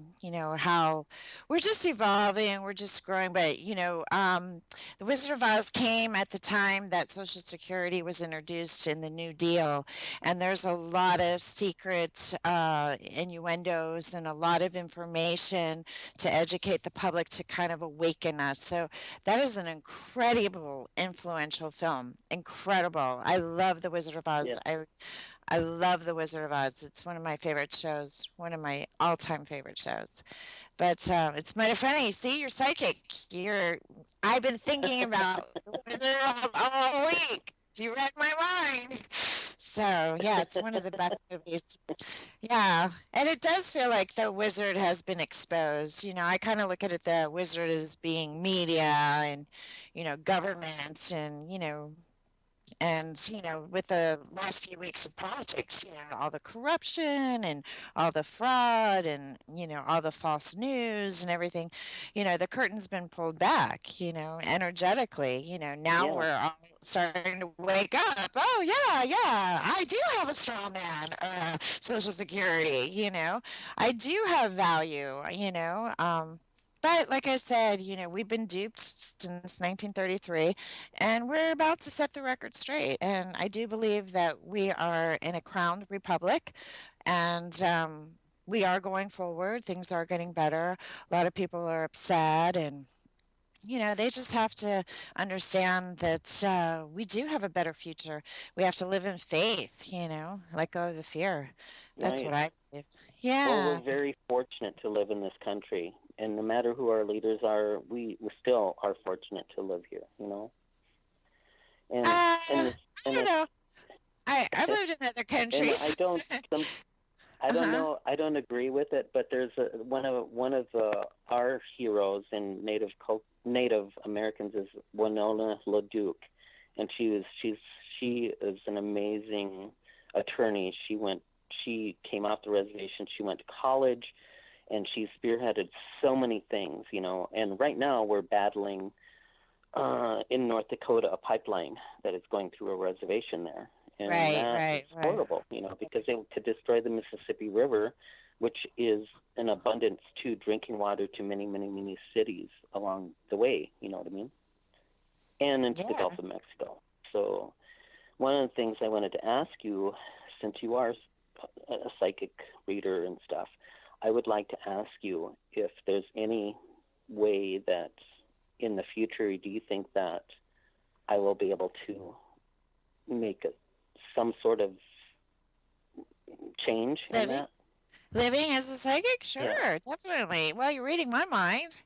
how we're just evolving, we're just growing. But the Wizard of Oz came at the time that Social Security was introduced in the New Deal, and there's a lot of secret innuendos and a lot of information to educate the public, to kind of awaken us. So that is an incredible, influential film. Incredible. I love the Wizard of Oz. Yeah. I love The Wizard of Oz. It's one of my favorite shows, one of my all-time favorite shows. But it's mighty funny. See, you're psychic. I've been thinking about The Wizard of Oz all week. You read my mind. So yeah, it's one of the best movies. Yeah, and it does feel like the wizard has been exposed. I kind of look at it, the wizard as being media and, government, and with the last few weeks of politics, all the corruption and all the fraud and all the false news and everything, the curtain's been pulled back, energetically. Now Yeah. we're all starting to wake up. Oh yeah, yeah, I do have a strong man, Social Security. I do have value. But like I said, we've been duped since 1933, and we're about to set the record straight. And I do believe that we are in a crowned republic, and we are going forward. Things are getting better. A lot of people are upset, and they just have to understand that we do have a better future. We have to live in faith, let go of the fear. That's what Right. I believe. Well, Yeah. we're very fortunate to live in this country, and no matter who our leaders are, we still are fortunate to live here. And and I it's and don't it's know. I've lived in other and I countries. don't some I don't Uh-huh. know, I don't agree with it, but there's one of our heroes in Native Americans is Winona LaDuke, and she is an amazing attorney. She came off the reservation. She went to college, and she spearheaded so many things. And right now we're battling in North Dakota a pipeline that is going through a reservation there, and Right, that is right, right. horrible. Because it could destroy the Mississippi River, which is an abundance to drinking water to many, many, many cities along the way. You know what I mean? And into the Yeah. Gulf of Mexico. So one of the things I wanted to ask you, since you are a psychic reader and stuff, I would like to ask you if there's any way that in the future, do you think that I will be able to make some sort of change in Living, that? living as a psychic? Yeah. Sure, definitely. Well, you're reading my mind,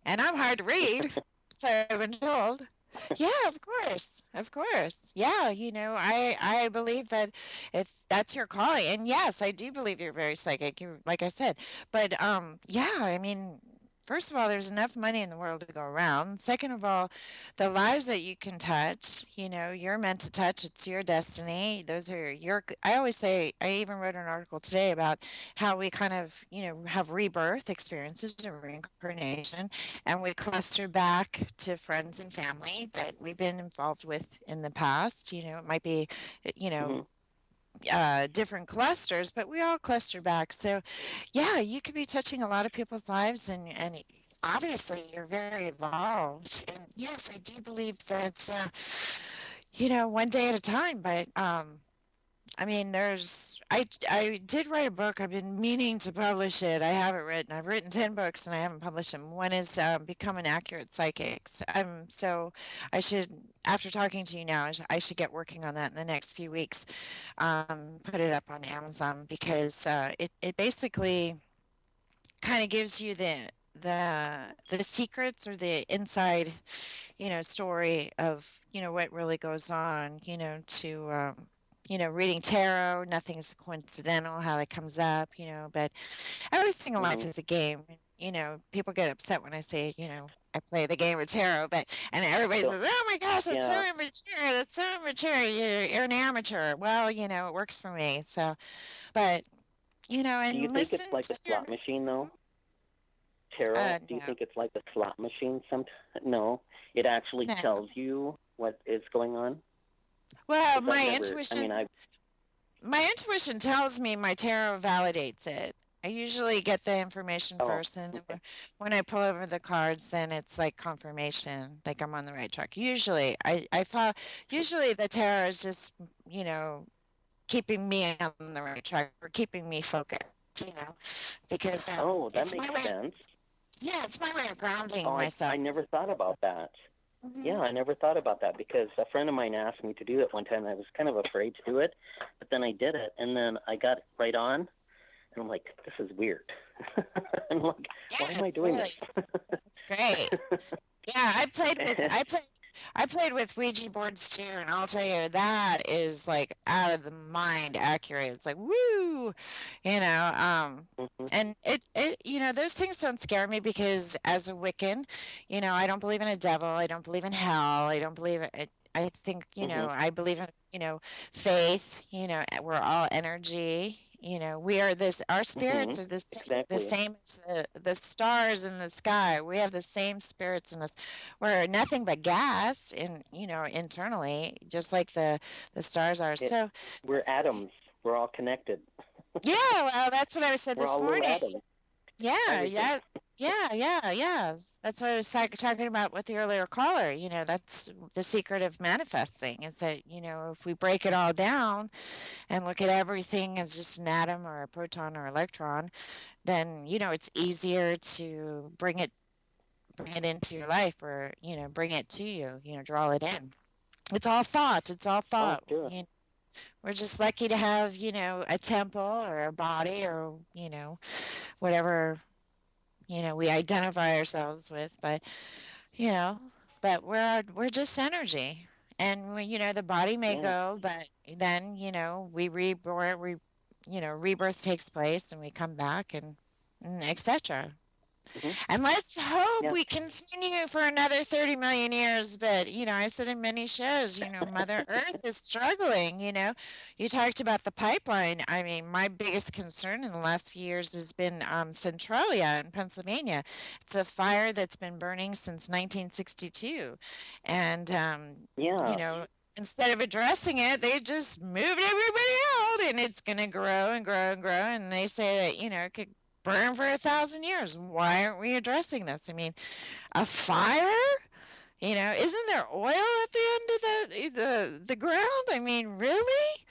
and I'm hard to read, so I've been told. Yeah, of course, of course. Yeah, I believe that if that's your calling, and yes, I do believe you're very psychic. You, like I said, but yeah, I mean. First of all, there's enough money in the world to go around. Second of all, the lives that you can touch, you're meant to touch. It's your destiny. Those are your, I always say, I even wrote an article today about how we kind of, have rebirth experiences or reincarnation, and we cluster back to friends and family that we've been involved with in the past. It might be, you Hmm. know, different clusters, but we all cluster back. So, yeah, you could be touching a lot of people's lives, and obviously you're very evolved. And yes, I do believe that, one day at a time. But I mean, I did write a book. I've been meaning to publish it. I haven't written. I've written 10 books and I haven't published them. One is Become an Accurate Psychic. So I should, after talking to you now, I should get working on that in the next few weeks. Put it up on Amazon because it basically kind of gives you the secrets or the inside, story of, what really goes on, reading tarot, nothing's coincidental how it comes up, but everything in life Mhm. is a game. People get upset when I say, I play the game of tarot, and everybody So, says, "Oh my gosh, that's so yeah. immature. That's so immature. You're an amateur." Well, it works for me. So, but Do you and think it's listen like a to your, slot machine, though? Tarot? Do you no, think it's like a slot machine? No, it actually no. tells you what is going on. Well, Because I've never. I mean, I. my intuition tells me my tarot validates it. I usually get the information Oh, first, and then okay. when I pull over the cards, then it's like confirmation, like I'm on the right track. Usually the tarot is just, you know, keeping me on the right track or keeping me focused, because Oh, that it's my makes way. sense. Yeah, it's my way of grounding Oh, I myself. never thought about that. Hmm. Yeah, I never thought about that because a friend of mine asked me to do it one time. I was kind of afraid to do it, but then I did it, and then I got right on, and I'm like, this is weird. I'm like, Yeah, why am I it's doing really, this? it's great. Yeah, I played with Ouija boards too, and I'll tell you that is like out of the mind accurate. It's like woo, you know. Mhm, And those things don't scare me because as a Wiccan, I don't believe in a devil. I don't believe in hell. I don't believe it. I think, mhm, I believe in, faith. We're all energy. We are this. Our spirits mhm. are the Exactly. same as the stars in the sky. We have the same spirits in us. We're nothing but gas internally, just like the stars are. It. So We're atoms. We're all connected. yeah, well, that's what I said We're this all little morning. atoms. Yeah, Everything. yeah, yeah. That's what I was talking about with the earlier caller. That's the secret of manifesting is that, if we break it all down and look at everything as just an atom or a proton or electron, then, it's easier to bring it into your life or, bring it to you, draw it in. It's all thought. It's all Oh, thought. sure. We're just lucky to have, a temple or a body or, whatever we identify ourselves with, you know, but we're just energy, and the body may Yeah. go, but then we reborn, rebirth takes place, and we come back, and etc. Mhm. And let's hope Yeah. we continue for another 30 million years. But, I've said in many shows, Mother Earth is struggling. You talked about the pipeline. I mean, my biggest concern in the last few years has been Centralia in Pennsylvania. It's a fire that's been burning since 1962. And, Yeah. instead of addressing it, they just moved everybody out, and it's going to grow and grow and grow. And they say that, it could burn for 1,000 years. Why aren't we addressing this? I mean, a fire? Isn't there oil at the end of the ground? I mean, really? Yeah.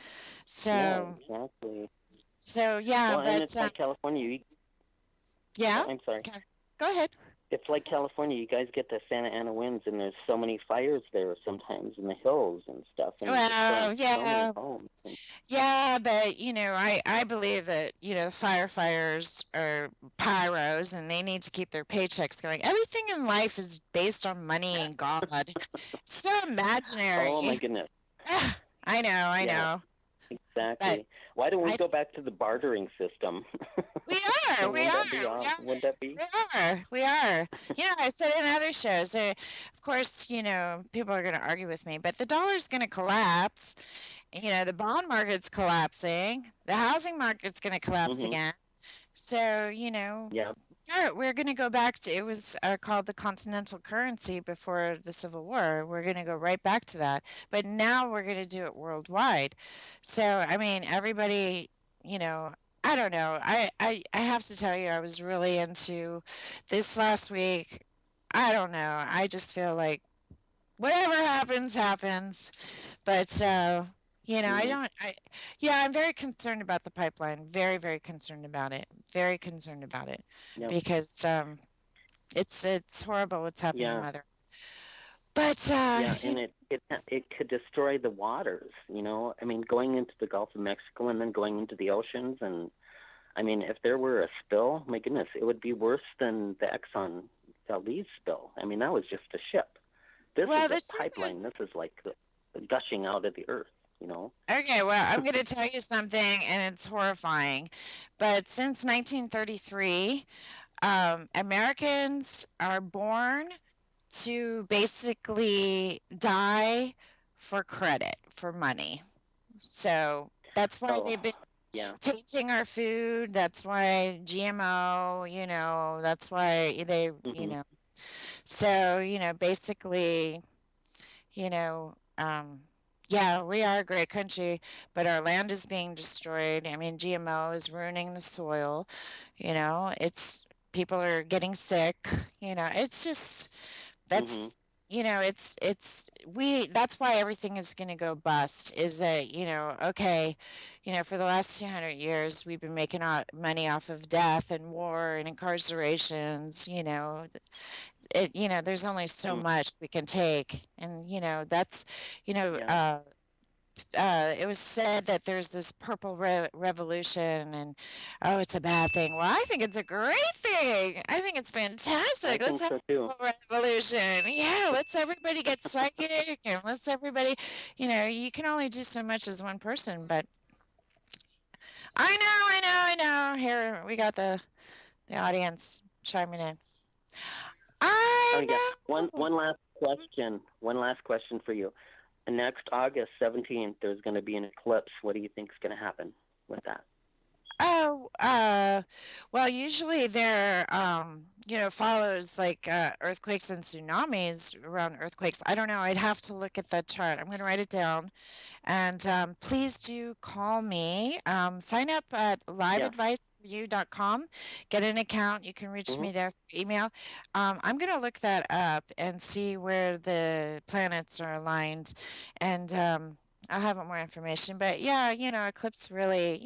So, Exactly. yeah, Well, and but it's like California. yeah. Oh, I'm sorry. Okay. Go ahead. It's like California. You guys get the Santa Ana winds, and there's so many fires there sometimes in the hills and stuff, and it just Well, burns so many yeah, homes. And, yeah, but I believe that firefighters are pyros, and they need to keep their paychecks going. Everything in life is based on money and God. So oh my imaginary. goodness. I Yeah. know. But Exactly. Why don't we I go back to the bartering system? We are, And we wouldn't that are, be we awesome? are, Wouldn't that be? we are, we are. I said in other shows, of course, people are going to argue with me, but the dollar's going to collapse. The bond market's collapsing. The housing market's going to collapse Mhm. again. So, Yeah. yeah, we're going to go back to it was called the continental currency before the Civil War. We're going to go right back to that. But now we're going to do it worldwide. So, I mean, everybody, you know, I don't know. I have to tell you, I was really into this last week. I don't know. I just feel like whatever happens, happens. But I Mm. don't. Yeah, I'm very concerned about the pipeline. Very, very concerned about it. Very concerned about it Yep. because it's horrible what's happening, Yeah. Mother. But Yeah, and it could destroy the waters. I mean, going into the Gulf of Mexico and then going into the oceans, and I mean, if there were a spill, my goodness, it would be worse than the Exxon Valdez spill. I mean, that was just a ship. This well, is a this is pipeline. This is like gushing out of the earth. okay. Well, I'm going to tell you something, and it's horrifying. But since 1933, Americans are born to basically die for credit, for money. So that's why Oh, they've been yeah. tainting our food. That's why GMO, that's why they, Mhm. so, basically, you know, um, yeah, we are a great country, but our land is being destroyed. I mean, GMO is ruining the soil. It's people are getting sick. It's just Mhm. that's it's we that's why everything is going to go bust is that okay, for the last 200 years we've been making money off of death and war and incarcerations. There's only so Mm. much we can take, and that's you know Yeah. uh it was said that there's this purple revolution, and oh, it's a bad thing. Well, I think it's a great thing. I think it's I fantastic. Let's think have so a too. purple revolution. Yeah, let's everybody get psychic, and let's everybody, you can only do so much as one person, but I know. Here we got the audience chiming in. Oh I yeah. One know. one last question. One last question for you. Next August 17th, there's going to be an eclipse. What do you think is going to happen with that? Oh, well, usually there, follows like earthquakes and tsunamis around earthquakes. I don't know. I'd have to look at that chart. I'm going to write it down. And please do call me. Sign up at Yeah. liveadviceforyou.com. Get an account. You can reach Mhm. me there for email. I'm going to look that up and see where the planets are aligned. And I'll have more information. But yeah, eclipse really,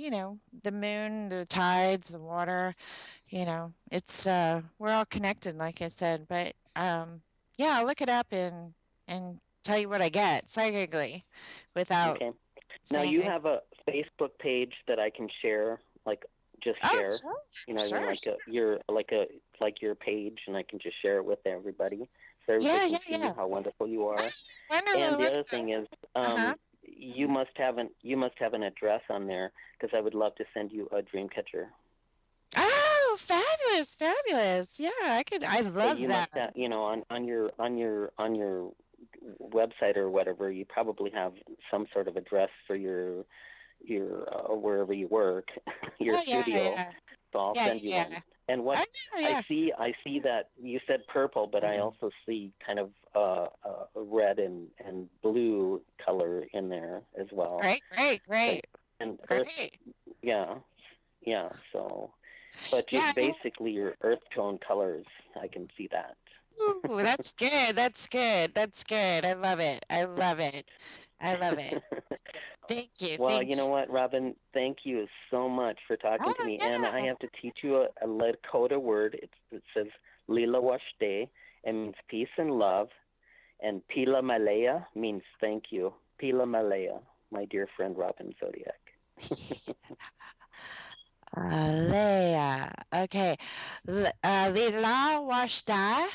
the moon, the tides, the water, it's we're all connected, like I said. But yeah, I'll look it up and tell you what I get psychically without Okay. Now saying you it. have a Facebook page that I can share, like just Oh, share. sure, I mean, sure, like sure. your page, and I can just share it with everybody, so everybody Yeah, can yeah, see yeah. how wonderful you Oh, are. wonderful, And the other wonderful. thing is, Uh-huh. you must have an address on there, because I would love to send you a dream catcher. Oh, fabulous, fabulous. Yeah, I So love you must that. have, on your website or whatever, you probably have some sort of address for your wherever you work, your Oh, yeah, studio. yeah. So I'll Yeah, send you yeah. one. And what Oh, yeah, I see that you said purple, but I also see kind of a red and blue color in there as well. great, great, So, great, and earth, great. yeah, yeah. So, but Yeah, basically your earth tone colors, I can see that. ooh, that's good. That's good. That's good. I love it. I love it. I love it. Thank you. Well, Thank you you. know what, Robin? Thank you so much for talking to Oh, me. And I yeah. have to teach you a Lakota word. It says Lila Washte. It means peace and love. And Pila Malaya means thank you. Pila Malaya, my dear friend Robin Zodiac. Leia. Okay. Lila Washda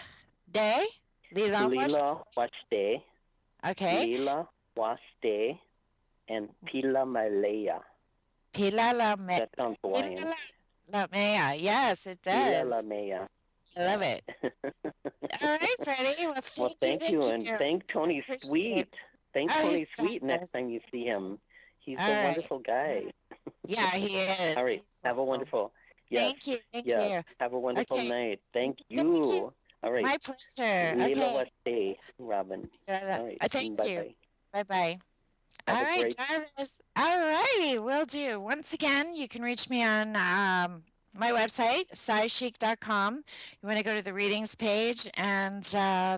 Day. Lila Wash. Lila Washte, Okay. Lila Washte, and Pila Malaya. Pila la me. That sounds Hawaiian. Pila la mea. Yes, it Pila does. La Maya. I love it. All right, Freddie. Well, Well, thank you. thank you, Thank and you. thank I Tony appreciate it. Sweet. Thank Oh, he's Tony Sweet next fabulous. time you see him. He's All a right. wonderful guy. Yeah, he is. All right, He's have a wonderful. wonderful. Yes, Thank you. Thank yes. you. Have a wonderful Okay. night. Thank Thank you. you. All right. My pleasure. Lila Okay. Wate, Robin. All right. Thank Bye you. bye. Bye bye. Have All a right, great. Jarvis. All righty, will do. Once again, you can reach me on my website, scichic.com. You want to go to the readings page, and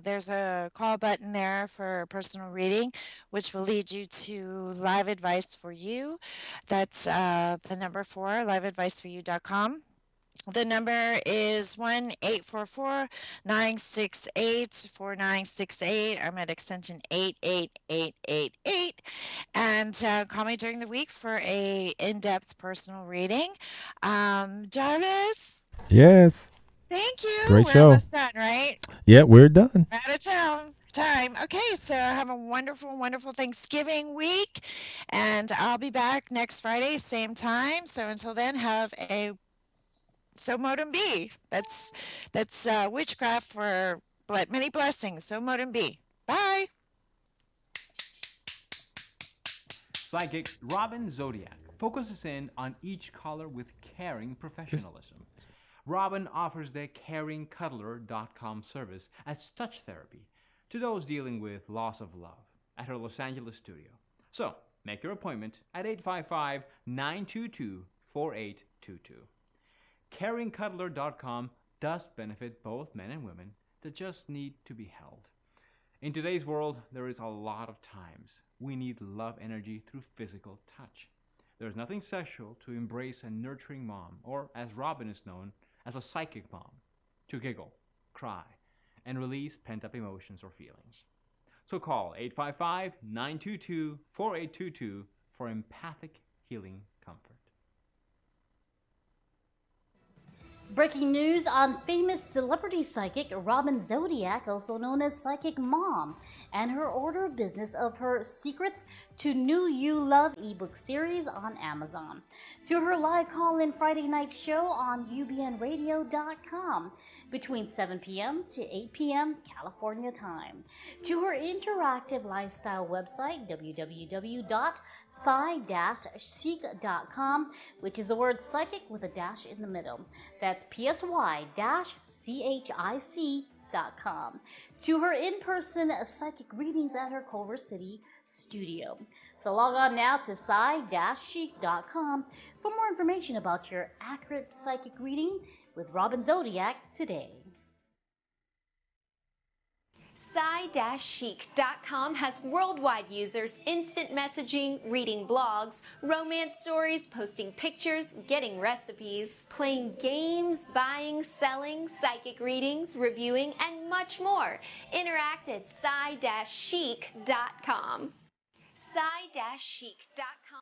there's a call button there for personal reading, which will lead you to live advice for you. That's the number 4, liveadviceforyou.com. The number is 1-844-968-4968. I'm at extension 88888. And call me during the week for a in-depth personal reading. Jarvis, Yes. thank you. Great We're show. almost done, right? Yeah, we're done. We're out of time. Okay, so have a wonderful, wonderful Thanksgiving week. And I'll be back next Friday, same time. So until then, have a so modem be. That's witchcraft for many blessings. So modem be. Bye. Psychic Robin Zodiac focuses in on each caller with caring professionalism. Robin offers the caringcuddler.com service as touch therapy to those dealing with loss of love at her Los Angeles studio. So, make your appointment at 855 922 4822. Caringcuddler.com does benefit both men and women that just need to be held. In today's world, there is a lot of times we need love energy through physical touch. There's nothing sexual to embrace a nurturing mom, or as Robin is known, as a psychic mom, to giggle, cry, and release pent-up emotions or feelings. So call 855 922 4822 for empathic healing comfort. Breaking news on famous celebrity psychic Robin Zodiac, also known as Psychic Mom, and her order of business of her Secrets to New You Love ebook series on Amazon, to her live call-in Friday night show on ubnradio.com between 7 p.m. to 8 p.m. California time, to her interactive lifestyle website www.psy-chic.com, which is the word psychic with a dash in the middle. That's psy-chic.com. To her in-person psychic readings at her Culver City studio. So log on now to psy-chic.com for more information about your accurate psychic reading with Robin Zodiac today. Psy-Chic.com has worldwide users instant messaging, reading blogs, romance stories, posting pictures, getting recipes, playing games, buying, selling, psychic readings, reviewing, and much more. Interact at Psy-Chic.com. Psy-Chic.com.